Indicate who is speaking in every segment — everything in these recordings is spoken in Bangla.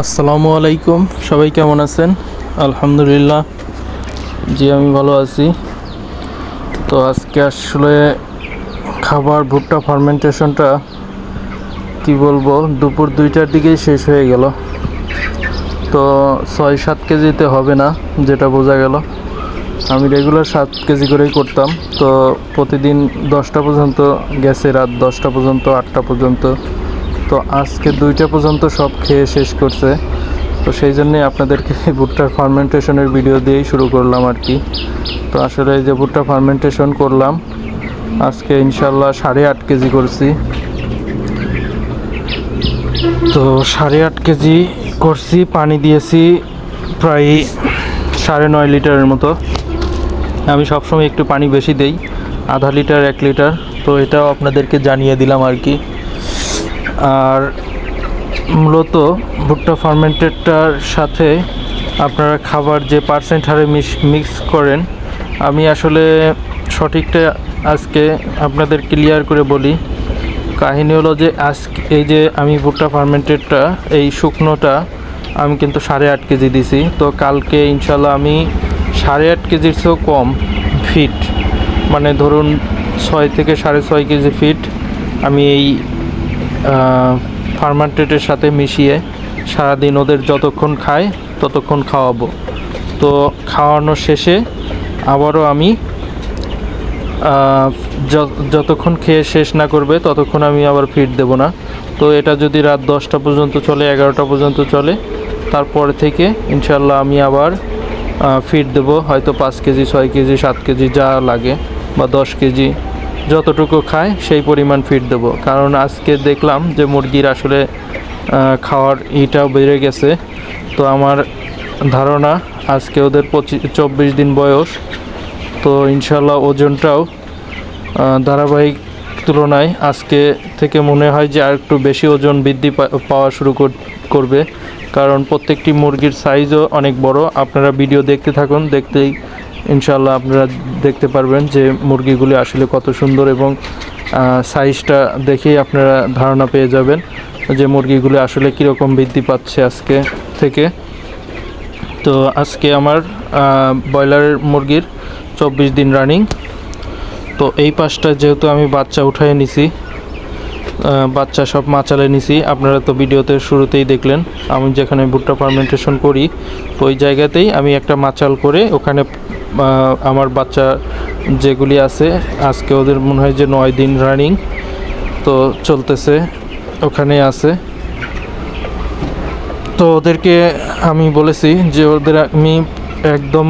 Speaker 1: আসসালামু আলাইকুম, সবাই কেমন আছেন? আলহামদুলিল্লাহ, জি আমি ভালো আছি। তো আজকে আসলে খাবার ভুট্টা ফার্মেন্টেশনটা কি বলবো, দুপুর 2টার দিকেই শেষ হয়ে গেল। তো 6-7 কেজিতে হবে না, যেটা বোঝা গেল। আমি রেগুলার 7 কেজি করেই করতাম। তো প্রতিদিন 10টা পর্যন্ত গেছে, রাত 10টা পর্যন্ত, 8টা পর্যন্ত। তো আজকে 2টা পর্যন্ত সব খেয়ে শেষ করছে। তো সেই জন্যই আপনাদেরকে ভুট্টার ফার্মেন্টেশনের ভিডিও দিয়েই শুরু করলাম আর কি। তো আসলে এই যে ভুট্টা ফার্মেন্টেশন করলাম আজকে ইনশাল্লাহ 8.5 কেজি করছি। তো 8.5 কেজি করছি, পানি দিয়েছি প্রায় 9.5 লিটারের মতো। আমি সবসময় একটু পানি বেশি দেই, আধা লিটার 1 লিটার। তো এটাও আপনাদেরকে জানিয়ে দিলাম আর কি। আর মূলত ভুট্টা ফার্মেন্টেডটার সাথে আপনারা খাবার যে পার্সেন্ট হারে মিক্স করেন, আমি আসলে সঠিকটা আজকে আপনাদের ক্লিয়ার করে বলি। কাহিনী হলো যে আজকে এই যে আমি ভুট্টা ফার্মেন্টেডটা এই শুকনোটা আমি কিন্তু 8.5 কেজি দিছি। তো কালকে ইনশাল্লাহ আমি 8.5 কেজির চেয়েও কম ফিট, মানে ধরুন 6 থেকে 6.5 কেজি ফিট আমি এই ফার্মেন্টেডের সাথে মিশিয়ে সারাদিন ওদের যতক্ষণ খায় ততক্ষণ খাওয়াবো। তো খাওয়ানোর শেষে আবারও আমি যতক্ষণ খেয়ে শেষ না করবে ততক্ষণ আমি আবার ফিড দেব না। তো এটা যদি রাত 10টা পর্যন্ত চলে, 11টা পর্যন্ত চলে, তারপর থেকে ইনশাল্লাহ আমি আবার ফিড দেব, হয়তো 5 কেজি, 6 কেজি, 7 কেজি যা লাগে, বা 10 কেজি, যতটুকু খায় সেই পরিমাণ ফিড দেবো। কারণ আজকে দেখলাম যে মুরগির আসলে খাওয়ার ইটাও বেড়ে গেছে। তো আমার ধারণা আজকে ওদের 24 দিন বয়স। তো ইনশাল্লাহ ওজনটাও ধারাবাহিক তুলনায় আজকে থেকে মনে হয় যে আর একটু বেশি ওজন বৃদ্ধি পাওয়া শুরু করবে। কারণ প্রত্যেকটি মুরগির সাইজও অনেক বড়। আপনারা ভিডিও দেখতে থাকুন, দেখতেই ইনশাল্লাহ আপনারা দেখতে পারবেন যে মুরগিগুলি আসলে কত সুন্দর, এবং সাইজটা দেখেই আপনারা ধারণা পেয়ে যাবেন যে মুরগিগুলি আসলে কীরকম বৃদ্ধি পাচ্ছে আজকে থেকে। তো আজকে আমার ব্রয়লারের মুরগির 24 দিন রানিং। তো এই পাশটা যেহেতু আমি বাচ্চা উঠায় নিছি, বাচ্চা সব মাচালে নিছি, আপনারা তো ভিডিওতে শুরুতেই দেখলেন আমি যেখানে ভুট্টা ফার্মেন্টেশন করি তো ওই জায়গাতেই আমি একটা মাচাল করে ওখানে আমার বাচ্চা যেগুলি আছে আজকে ওদের মনে হয় যে 9 দিন রানিং তো চলতেছে, ওখানে আছে। তো ওদেরকে আমি বলেছি যে ওদের আমি একদম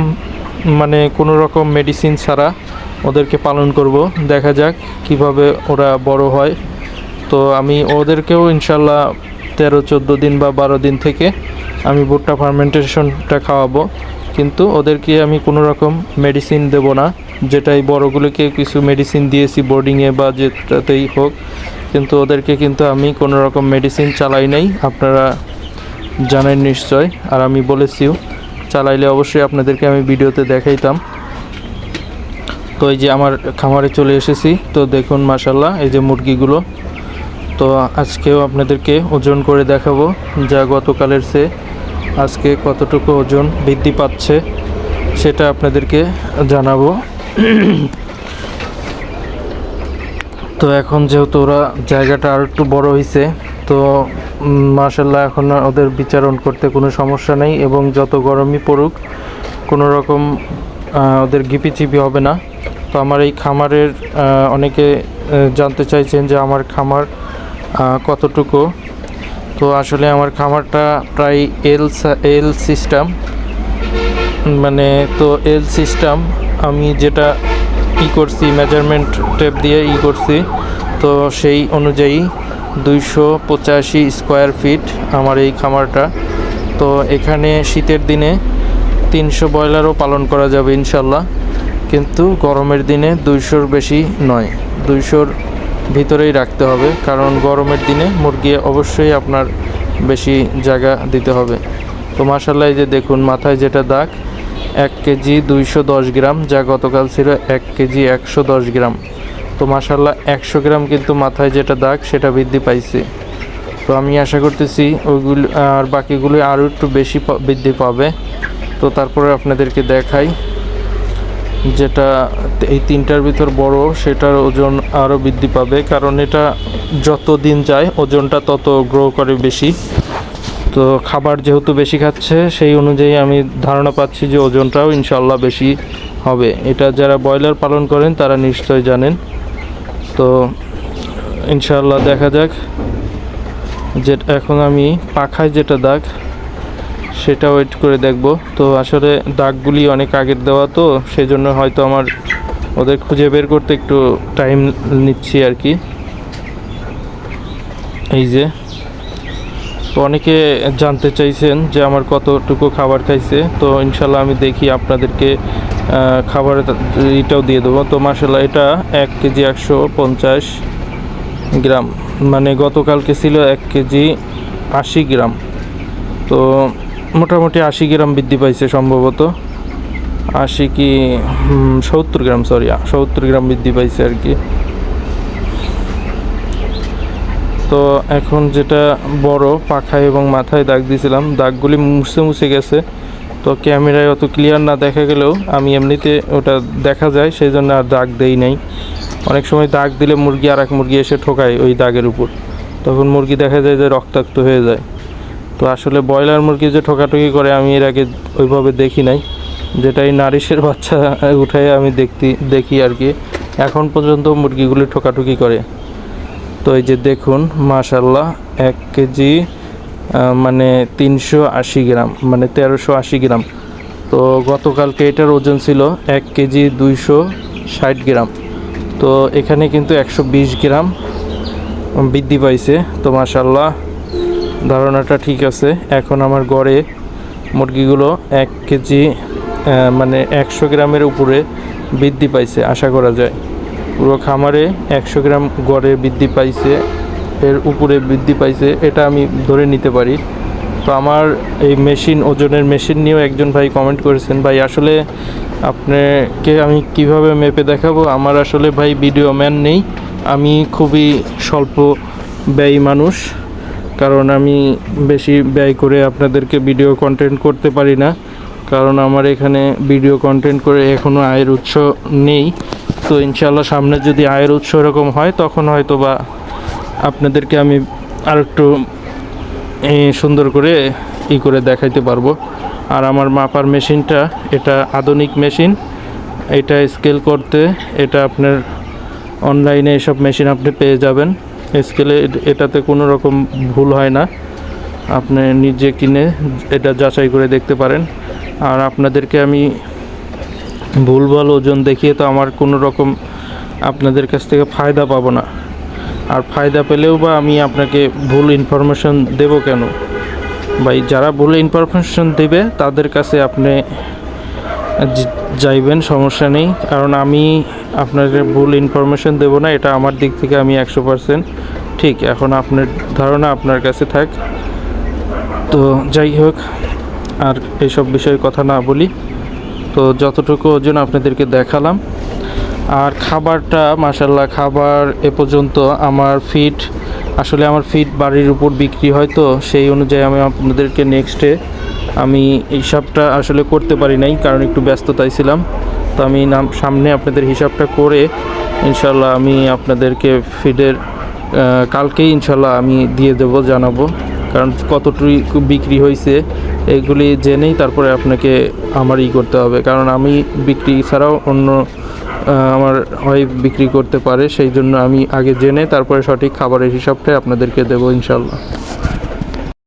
Speaker 1: মানে কোনো রকম মেডিসিন ছাড়া ওদেরকে পালন করব, দেখা যাক কিভাবে ওরা বড় হয়। তো আমি ওদেরকেও ইনশাল্লাহ 13-14 দিন বা 12 দিন থেকে আমি ভুট্টা ফার্মেন্টেশনটা খাওয়াবো, কিন্তু ওদেরকে আমি কোনো রকম মেডিসিন দেব না। যেটাই বড়গুলোকে কিছু মেডিসিন দিয়েছি বোর্ডিংয়ে বা যেটাতেই হোক, কিন্তু ওদেরকে কিন্তু আমি কোনো রকম মেডিসিন চালাই নাই, আপনারা জানেন নিশ্চয়। আর আমি বলেছিও চালাইলে অবশ্যই আপনাদেরকে আমি ভিডিওতে দেখাইতাম। তো এই যে আমার খামারে চলে এসেছি। তো দেখুন মাশাল্লাহ এই যে মুরগিগুলো। তো আজকেও আপনাদেরকে ওজন করে দেখাবো, যা গতকালের চেয়ে আজকে কতটুকু ওজন বৃদ্ধি পাচ্ছে সেটা আপনাদেরকে জানাবো। তো এখন যেহেতু ওরা জায়গাটা আর একটু বড় হয়েছে, তো মাশাল্লাহ এখন ওদের বিচারণ করতে কোনো সমস্যা নেই, এবং যত গরমই পড়ুক কোনো রকম ওদের গিপিচিপি হবে না। তো আমার এই খামারের অনেকে জানতে চাইছেন যে আমার খামার কতটুকু। তো আসলে আমার খামারটা প্রায় এল সিস্টেম, মানে তো এল সিস্টেম আমি যেটা করছি মেজারমেন্ট টেপ দিয়ে করছি, তো সেই অনুযায়ী 285 স্কোয়ার ফিট আমার এই খামারটা। তো এখানে শীতের দিনে 300 ব্রয়লারও পালন করা যাবে ইনশাল্লাহ, কিন্তু গরমের দিনে 200-র বেশি নয়, 200-র ভিতরেই রাখতে হবে। কারণ গরমের দিনে মুরগি অবশ্যই আপনার বেশি জায়গা দিতে হবে। তো মাশাল্লাহ এই যে দেখুন মাথায় যেটা দাগ, 1 কেজি 210 গ্রাম, যা গতকাল ছিল 1 কেজি 110 গ্রাম। তো মাশাল্লাহ 100 গ্রাম কিন্তু মাথায় যেটা দাগ সেটা বৃদ্ধি পাইছে। তো আমি আশা করতেছি ওইগুলো আর বাকিগুলো আরও একটু বেশি বৃদ্ধি পাবে। তো তারপরে আপনাদেরকে দেখাই যেটা এই তিনটার ভিতর বড়, সেটার ওজন আরও বৃদ্ধি পাবে, কারণ এটা যত দিন যায় ওজনটা তত গ্রো করে বেশি। তো খাবার যেহেতু বেশি খাচ্ছে, সেই অনুযায়ী আমি ধারণা পাচ্ছি যে ওজনটাও ইনশাল্লাহ বেশি হবে। এটা যারা ব্রয়লার পালন করেন তারা নিশ্চয় জানেন। তো ইনশাল্লাহ দেখা যাক। যে এখন আমি পাখায় যেটা দাগ সেটা ওয়েট করে দেখব। তো আসলে দাগগুলি অনেক আগের দেওয়া, তো সেই জন্য হয়তো আমার ওদের খুঁজে বের করতে একটু টাইম নিচ্ছি আর কি। এই যে, তো অনেকে জানতে চাইছেন যে আমার কতটুকু খাবার খাইছে। তো ইনশাল্লাহ আমি দেখি আপনাদেরকে খাবারের এটাও দিয়ে দেবো। তো মাশাআল্লাহ এটা 1 কেজি 150 গ্রাম, মানে গতকালকে ছিল 1 কেজি 80 গ্রাম। তো মোটামুটি 80 গ্রাম বৃদ্ধি পাইছে, সম্ভবত 80 কি 70 গ্রাম, সরি 70 গ্রাম বৃদ্ধি পাইছে আর কি। তো এখন যেটা বড় পাখায় এবং মাথায় দাগ দিয়েছিলাম, দাগগুলি মুছে গেছে। তো ক্যামেরায় অত ক্লিয়ার না দেখা গেলেও আমি এমনিতে ওটা দেখা যায়, সেই জন্য আর দাগ দেই নাই। অনেক সময় দাগ দিলে মুরগি আর এক মুরগি এসে ঠোকায় ওই দাগের উপর, তখন মুরগি দেখা যায় যে রক্তাক্ত হয়ে যায়। তো আসলে ব্রয়লার মুরগি যে ঠোকাঠুকি করে আমি এর আগে ওইভাবে দেখি নাই, যেটা এই নারিশের বাচ্চা উঠায় আমি দেখি আর কি। এখন পর্যন্ত মুরগিগুলি ঠোকাঠুকি করে। তো এই যে দেখুন মাশাআল্লাহ 1 কেজি মানে 380 গ্রাম, মানে 1380 গ্রাম। তো গতকালকে এটার ওজন ছিল 1 কেজি 260 গ্রাম। তো এখানে কিন্তু 120 গ্রাম বৃদ্ধি পাইছে। তো মাশাআল্লাহ ধারণাটা ঠিক আছে। এখন আমার গড়ে মুরগিগুলো 1 কেজি মানে 100 গ্রামের উপরে বৃদ্ধি পাইছে আশা করা যায়। পুরো খামারে 100 গ্রাম গড়ে বৃদ্ধি পাইছে, এর উপরে বৃদ্ধি পাইছে, এটা আমি ধরে নিতে পারি। তো আমার এই মেশিন, ওজনের মেশিন নিয়েও একজন ভাই কমেন্ট করেছেন, ভাই আসলে আপনাকে আমি কিভাবে মেপে দেখাবো। আমার আসলে ভাই ভিডিও ম্যান নেই, আমি খুবই স্বল্প ব্যয়ী মানুষ, কারণ আমি বেশি ব্যয় করে আপনাদেরকে ভিডিও কন্টেন্ট করতে পারি না, কারণ আমার এখানে ভিডিও কন্টেন্ট করে এখনও আয়ের উৎস নেই। তো ইনশাআল্লাহ সামনে যদি আয়ের উৎস এরকম হয়, তখন হয়তো বা আপনাদেরকে আমি আর একটু সুন্দর করে করে দেখাইতে পারবো। আর আমার মাপার মেশিনটা এটা আধুনিক মেশিন, এটা স্কেল করতে এটা আপনার অনলাইনে এসব মেশিন আপনি পেয়ে যাবেন। স্কেলে এটাতে কোনো রকম ভুল হয় না, আপনি নিজে কিনে এটা যাচাই করে দেখতে পারেন। আর আপনাদেরকে আমি ভুলভাল ওজন দেখিয়ে তো আমার কোনো রকম আপনাদের কাছ থেকে ফায়দা পাবো না। আর ফায়দা পেলেও বা আমি আপনাকে ভুল ইনফরমেশন দেব কেন ভাই? যারা ভুল ইনফরমেশন দেবে তাদের কাছে আপনি যাইবেন, সমস্যা নেই, কারণ আমি আপনাকে ভুল ইনফরমেশন দেব না, এটা আমার দিক থেকে আমি 100% ঠিক। এখন আপনার ধারণা আপনার কাছে থাক। তো যাই হোক, আর এইসব বিষয়ে কথা না বলি। তো যতটুকু ওজন আপনাদেরকে দেখালাম। আর খাবারটা মাশাআল্লাহ, খাবার এ পর্যন্ত আমার ফিড, আসলে আমার ফিড বাড়ির উপর বিক্রি হয়, তো সেই অনুযায়ী আমি আপনাদেরকে নেক্সটে আমি হিসাবটা আসলে করতে পারি নাই, কারণ একটু ব্যস্ততায় ছিলাম। তো আমি সামনে আপনাদের হিসাবটা করে ইনশাল্লাহ আমি আপনাদেরকে ফিডের কালকেই ইনশাল্লাহ আমি দিয়ে দেবো, জানাবো, কারণ কতটুকু বিক্রি হয়েছে এগুলি জেনেই তারপরে আপনাকে আমার করতে হবে, কারণ আমি বিক্রি ছাড়াও অন্য আমার হয় বিক্রি করতে পারে, সেই জন্য আমি আগে জেনে তারপরে সঠিক খাবারের হিসাবটাই আপনাদেরকে দেবো ইনশাল্লাহ।